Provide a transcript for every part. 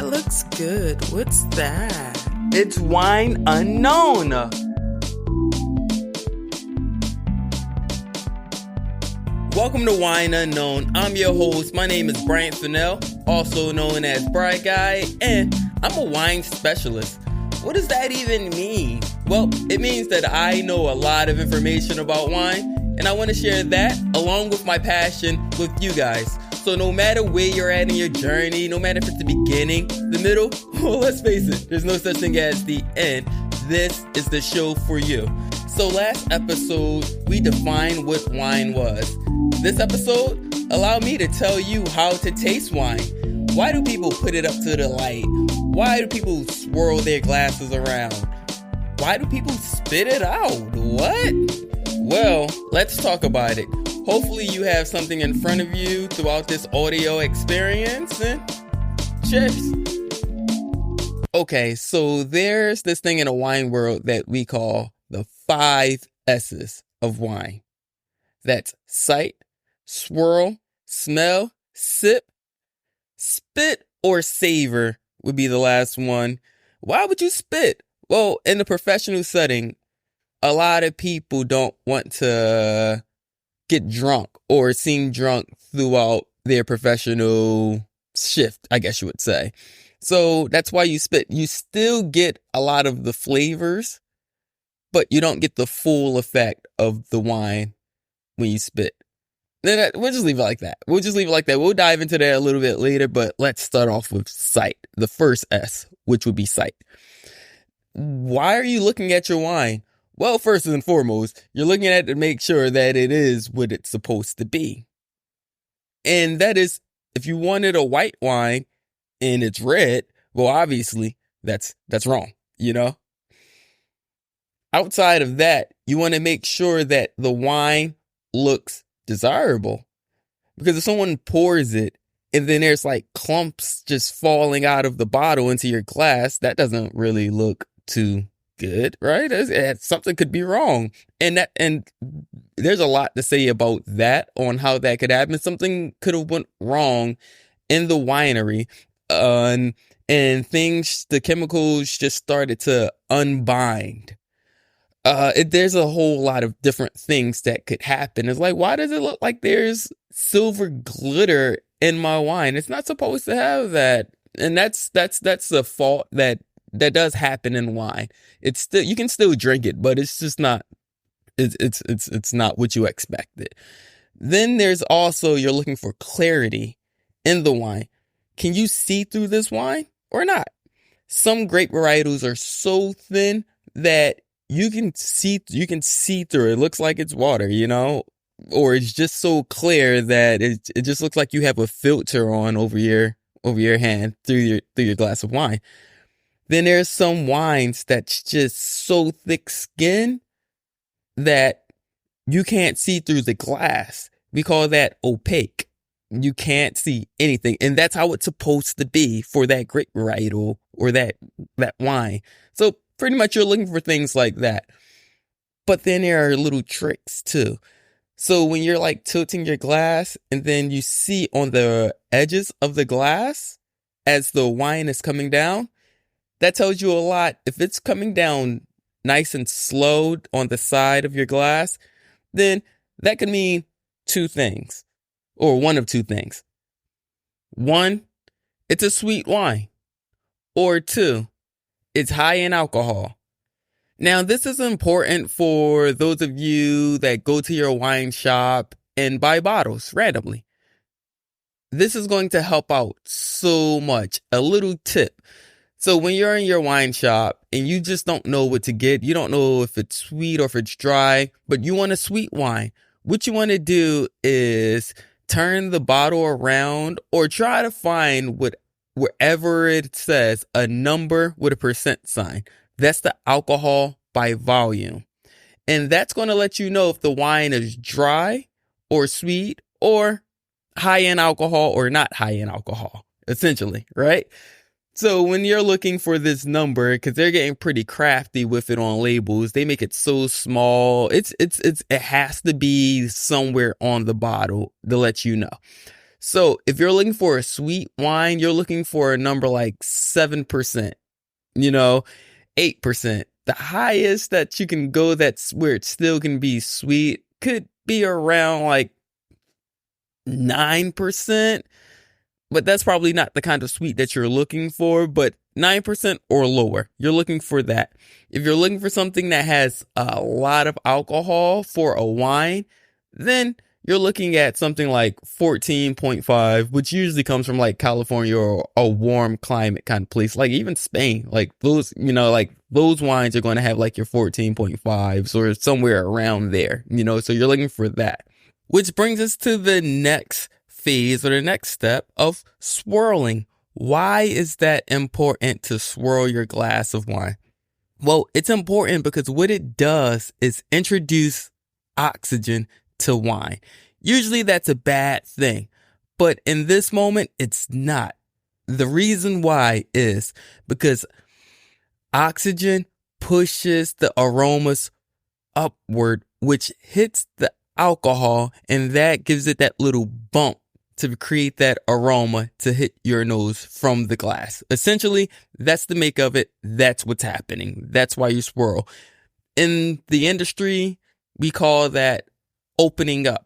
looks good. What's that? It's Wine Unknown. Welcome to Wine Unknown. I'm your host. My name is Bryant Fennell, also known as Bright Guy, and I'm a wine specialist. What does that even mean? Well, it means that I know a lot of information about wine, and I want to share that along with my passion with you guys. So no matter where you're at in your journey, no matter if it's the beginning, the middle, well, let's face it, there's no such thing as the end. This is the show for you. So last episode, we defined what wine was. This episode allowed me to tell you how to taste wine. Why do people put it up to the light? Why do people swirl their glasses around? Why do people spit it out? What? Well, let's talk about it. Hopefully you have something in front of you throughout this audio experience. And cheers. Okay, so there's this thing in the wine world that we call the 5 S's of wine. That's sight, swirl, smell, sip, spit, or savor would be the last one. Why would you spit? Well, in the professional setting, a lot of people don't want to get drunk or seem drunk throughout their professional shift, I guess you would say. So that's why you spit. You still get a lot of the flavors, but you don't get the full effect of the wine when you spit. Then we'll just leave it like that. We'll dive into that a little bit later, but let's start off with sight. The first S, which would be sight. Why are you looking at your wine? Well, first and foremost, you're looking at it to make sure that it is what it's supposed to be. And that is, if you wanted a white wine and it's red, well, obviously that's wrong, you know? Outside of that, you want to make sure that the wine looks desirable. Because if someone pours it and then there's like clumps just falling out of the bottle into your glass, that doesn't really look too good, right? Something could be wrong. And there's a lot to say about that, on how that could happen. Something could have went wrong in the winery, and things, the chemicals just started to unbind. There's a whole lot of different things that could happen. It's like, why does it look like there's silver glitter in my wine? It's not supposed to have that. And that's the fault that does happen in wine. It's still, you can still drink it, but it's just not, it's not what you expected. Then there's also, you're looking for clarity in the wine. Can you see through this wine or not? Some grape varietals are so thin that you can see through it. It looks like it's water, you know, or it's just so clear that it just looks like you have a filter on over your hand through your glass of wine. Then there's some wines that's just so thick skinned that you can't see through the glass. We call that opaque. You can't see anything. And that's how it's supposed to be for that grape varietal or that wine. So pretty much you're looking for things like that. But then there are little tricks too. So when you're like tilting your glass and then you see on the edges of the glass as the wine is coming down, that tells you a lot. If it's coming down nice and slow on the side of your glass, then that could mean 2 things, or one of 2 things. 1, it's a sweet wine, or 2, it's high in alcohol. Now, this is important for those of you that go to your wine shop and buy bottles randomly. This is going to help out so much. A little tip. So when you're in your wine shop and you just don't know what to get, you don't know if it's sweet or if it's dry, but you want a sweet wine, what you want to do is turn the bottle around or try to find wherever it says a number with a percent sign. That's the alcohol by volume. And that's going to let you know if the wine is dry or sweet or high in alcohol or not high in alcohol, essentially, right? So when you're looking for this number, because they're getting pretty crafty with it on labels, they make it so small. It has to be somewhere on the bottle to let you know. So if you're looking for a sweet wine, you're looking for a number like 7%, 8%. The highest that you can go that's where it still can be sweet could be around like 9%. But that's probably not the kind of sweet that you're looking for, but 9% or lower. You're looking for that. If you're looking for something that has a lot of alcohol for a wine, then you're looking at something like 14.5, which usually comes from like California or a warm climate kind of place, like even Spain. Like those, like those wines are going to have like your 14.5s or somewhere around there, so you're looking for that. Which brings us to the next phase or the next step of swirling. Why is that important to swirl your glass of wine? Well, it's important because what it does is introduce oxygen to wine. Usually that's a bad thing, but in this moment, it's not. The reason why is because oxygen pushes the aromas upward, which hits the alcohol, and that gives it that little bump to create that aroma to hit your nose from the glass. Essentially, that's the make of it. That's what's happening. That's why you swirl. In the industry, we call that opening up.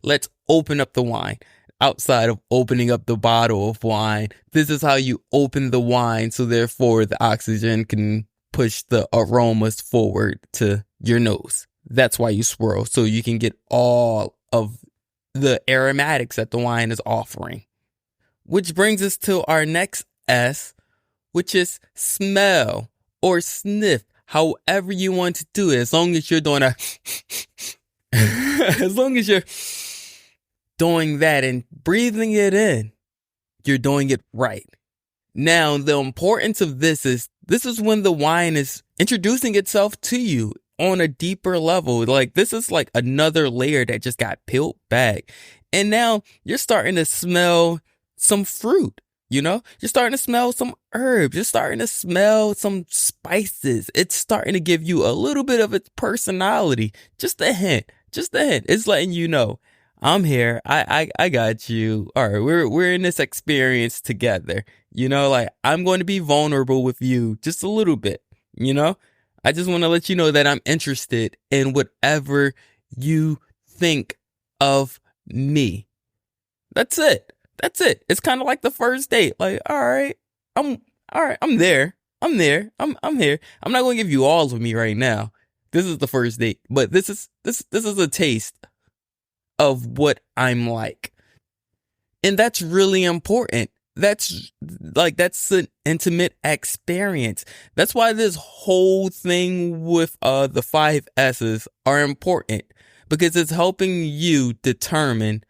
Let's open up the wine. Outside of opening up the bottle of wine, this is how you open the wine, so therefore the oxygen can push the aromas forward to your nose. That's why you swirl, so you can get all of the aromatics that the wine is offering. Which brings us to our next S, which is smell or sniff, however you want to do it, as long as you're doing as long as you're doing that and breathing it in, you're doing it right. Now, the importance of this is when the wine is introducing itself to you on a deeper level. Like this is like another layer that just got peeled back. And now you're starting to smell some fruit, you're starting to smell some herbs. You're starting to smell some spices. It's starting to give you a little bit of its personality. Just a hint. It's letting you know, I'm here. I got you. All right. We're in this experience together. Like I'm going to be vulnerable with you just a little bit, I just want to let you know that I'm interested in whatever you think of me. That's it. It's kind of like the first date. Like, all right, I'm there. I'm here. I'm not going to give you all of me right now. This is the first date, but this is a taste of what I'm like. And that's really important. That's an intimate experience. That's why this whole thing with the 5 S's are important, because it's helping you determine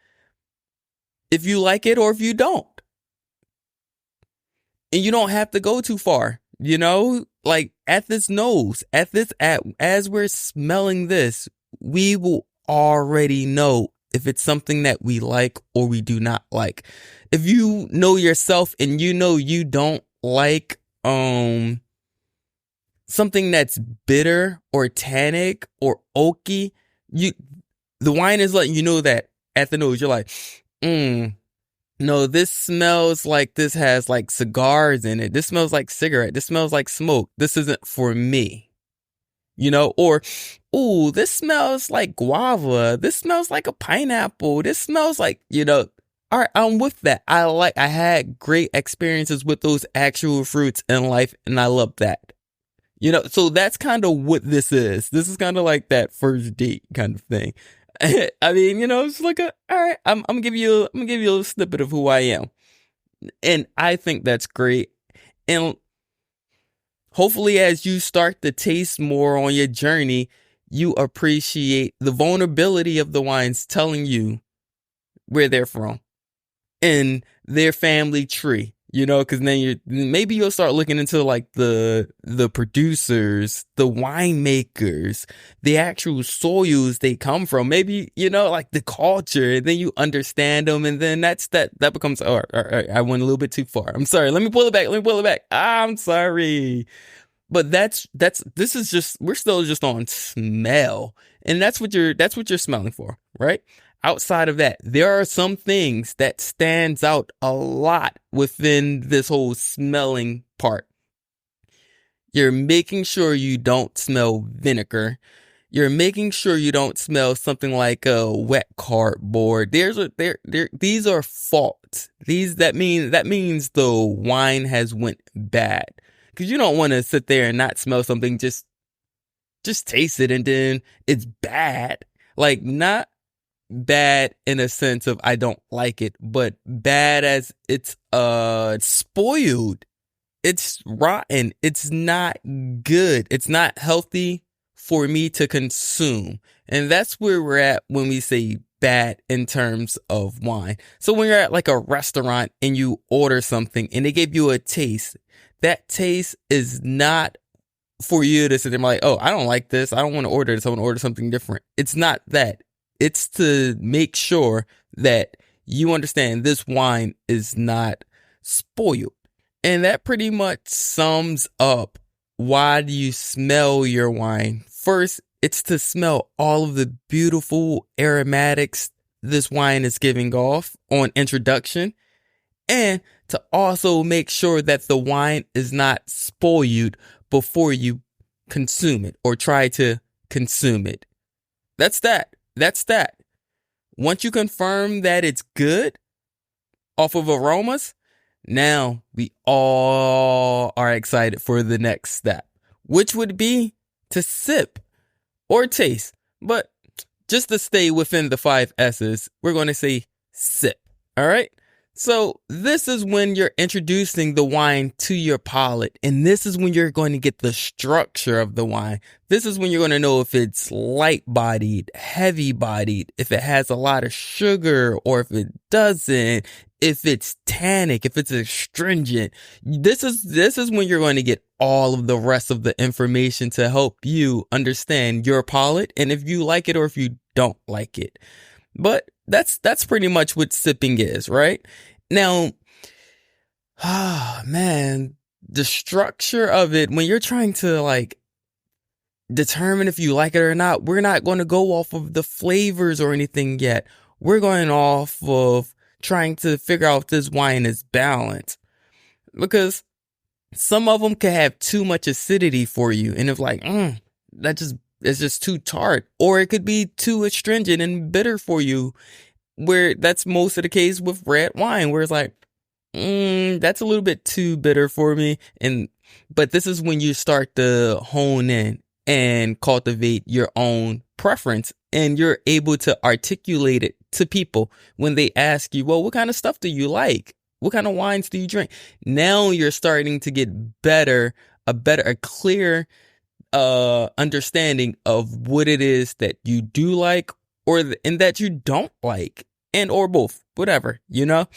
if you like it or if you don't. And you don't have to go too far, like at this nose, as we're smelling this, we will already know if it's something that we like or we do not like. If you know yourself and you don't like something that's bitter or tannic or oaky, the wine is letting you know that at the nose. You're like, no, this smells like this has like cigars in it. This smells like cigarette. This smells like smoke. This isn't for me. Or, ooh, this smells like guava. This smells like a pineapple. This smells like, all right, I'm with that. I had great experiences with those actual fruits in life, and I love that. So that's kind of what this is. This is kind of like that first date kind of thing. I mean, it's like all right, I'm gonna give you a little snippet of who I am. And I think that's great. And hopefully, as you start to taste more on your journey, you appreciate the vulnerability of the wines telling you where they're from and their family tree, because then maybe you'll start looking into like the producers, the winemakers, the actual soils they come from, maybe, like the culture, and then you understand them. And then that becomes, all right, I went a little bit too far. I'm sorry. Let me pull it back. I'm sorry. But we're still just on smell. And that's what you're smelling for, right? Outside of that, there are some things that stands out a lot within this whole smelling part. You're making sure you don't smell vinegar. You're making sure you don't smell something like a wet cardboard. These are faults. That means the wine has went bad. Because you don't want to sit there and not smell something, just taste it and then it's bad. Like, not bad in a sense of I don't like it, but bad as it's spoiled. It's rotten. It's not good. It's not healthy for me to consume. And that's where we're at when we say bad in terms of wine. So when you're at like a restaurant and you order something and they give you a taste, that taste is not for you to sit there and be like, oh, I don't like this. I don't want to order this. I want to order something different. It's not that. It's to make sure that you understand this wine is not spoiled. And that pretty much sums up why do you smell your wine. First, it's to smell all of the beautiful aromatics this wine is giving off on introduction, and to also make sure that the wine is not spoiled before you consume it or try to consume it. That's that. Once you confirm that it's good off of aromas, now we all are excited for the next step, which would be to sip or taste. But just to stay within the 5 S's, we're going to say sip. All right. So this is when you're introducing the wine to your palate. And this is when you're going to get the structure of the wine. This is when you're going to know if it's light bodied, heavy bodied, if it has a lot of sugar or if it doesn't, if it's tannic, if it's astringent. This is when you're going to get all of the rest of the information to help you understand your palate and if you like it or if you don't like it. But that's pretty much what sipping is, right? Now, man, the structure of it, when you're trying to like determine if you like it or not, we're not going to go off of the flavors or anything yet. We're going off of trying to figure out if this wine is balanced, because some of them can have too much acidity for you. And if like, it's just too tart, or it could be too astringent and bitter for you, where that's most of the case with red wine, where it's like, that's a little bit too bitter for me. But this is when you start to hone in and cultivate your own preference, and you're able to articulate it to people when they ask you, well, what kind of stuff do you like? What kind of wines do you drink? Now you're starting to get a clear understanding of what it is that you do like and that you don't like, and or both, whatever, you know?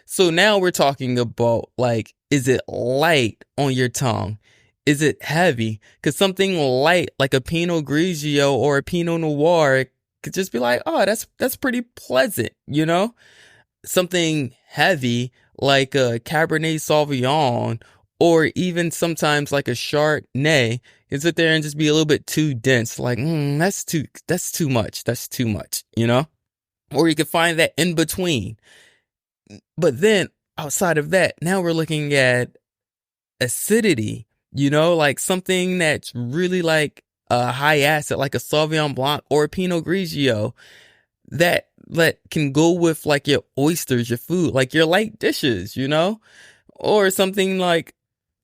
So now we're talking about, like, is it light on your tongue? Is it heavy? Because something light like a Pinot Grigio or a Pinot Noir could just be like, oh, that's pretty pleasant, you know? Something heavy like a Cabernet Sauvignon or even sometimes like a Chardonnay can sit there and just be a little bit too dense. Like, that's too much. That's too much, you know? Or you can find that in between. But then outside of that, now we're looking at acidity, you know, like something that's really like a high acid, like a Sauvignon Blanc or a Pinot Grigio that can go with like your oysters, your food, like your light dishes, you know, or something like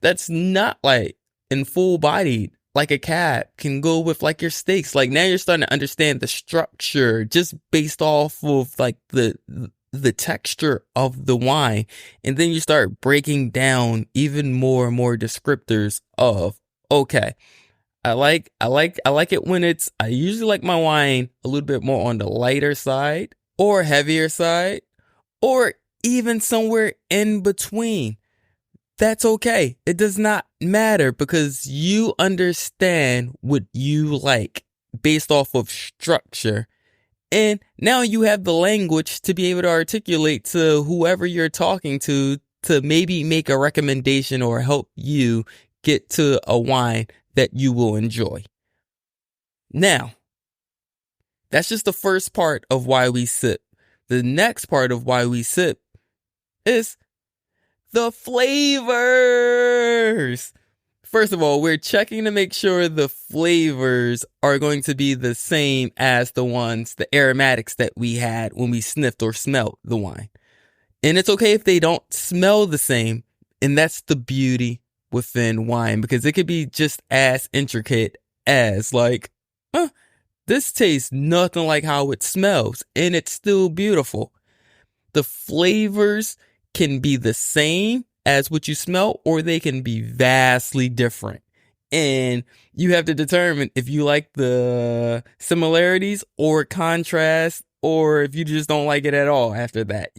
that's not like and full bodied, like a cab can go with like your steaks. Like now you're starting to understand the structure just based off of like the texture of the wine. And then you start breaking down even more and more descriptors of, okay, I like it when I usually like my wine a little bit more on the lighter side or heavier side or even somewhere in between. That's okay. It does not matter because you understand what you like based off of structure. And now you have the language to be able to articulate to whoever you're talking to maybe make a recommendation or help you get to a wine that you will enjoy. Now, That's just the first part of why we sip. The next part of why we sip is the flavors. First of all, we're checking to make sure the flavors are going to be the same as the aromatics that we had when we sniffed or smelled the wine. And it's okay if they don't smell the same. And that's the beauty within wine, because it could be just as intricate as this tastes nothing like how it smells, and it's still beautiful. The flavors can be the same as what you smell, or they can be vastly different. And you have to determine if you like the similarities or contrast, or if you just don't like it at all after that,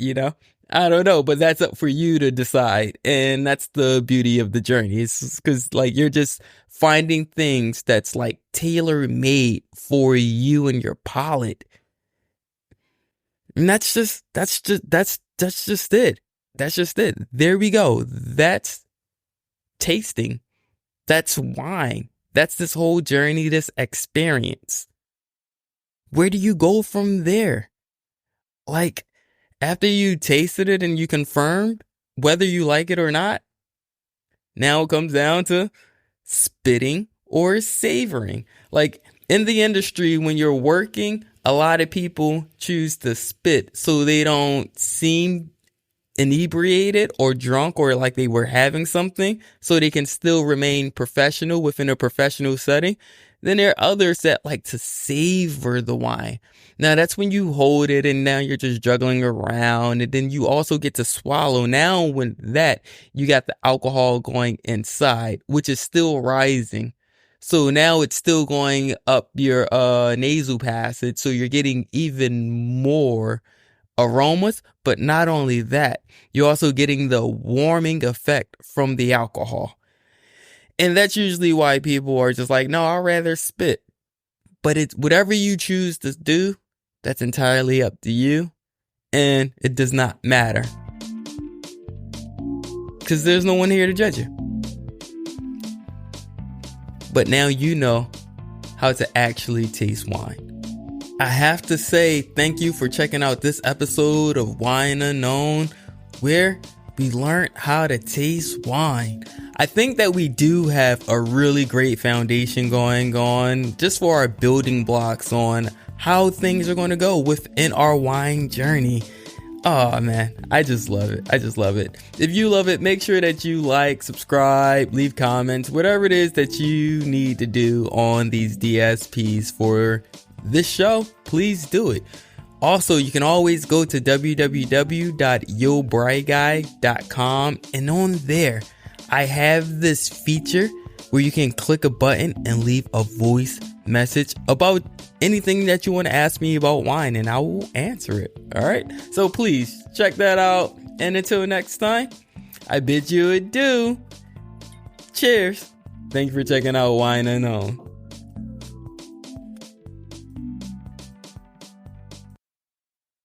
I don't know, but that's up for you to decide. And that's the beauty of the journey. It's because you're just finding things that's tailor made for you and your palate. And that's just it. That's just it. There we go. That's tasting. That's wine. That's this whole journey, this experience. Where do you go from there? After you tasted it and you confirmed whether you like it or not, now it comes down to spitting or savoring. In the industry, when you're working, a lot of people choose to spit so they don't seem inebriated or drunk or like they were having something, so they can still remain professional within a professional setting. Then there are others that like to savor the wine. Now that's when you hold it and now you're just juggling around, and then you also get to swallow. Now when that, you got the alcohol going inside, which is still rising. So now it's still going up your nasal passage, so you're getting even more aromas. But not only that, you're also getting the warming effect from the alcohol. And that's usually why people are just like, no, I'd rather spit. But it's whatever you choose to do, that's entirely up to you. And it does not matter, because there's no one here to judge you. But now you know how to actually taste wine. I have to say thank you for checking out this episode of Wine Unknown, where we learned how to taste wine. I think that we do have a really great foundation going on just for our building blocks on how things are going to go within our wine journey. Oh man, I just love it. I just love it. If you love it, make sure that you like, subscribe, leave comments, whatever it is that you need to do on these DSPs for this show, please do it. Also, you can always go to www.yobrightguy.com, and on there, I have this feature where you can click a button and leave a voice message about anything that you want to ask me about wine, and I will answer it. All right. So please check that out. And until next time, I bid you adieu. Cheers. Thank you for checking out Wine Unknown.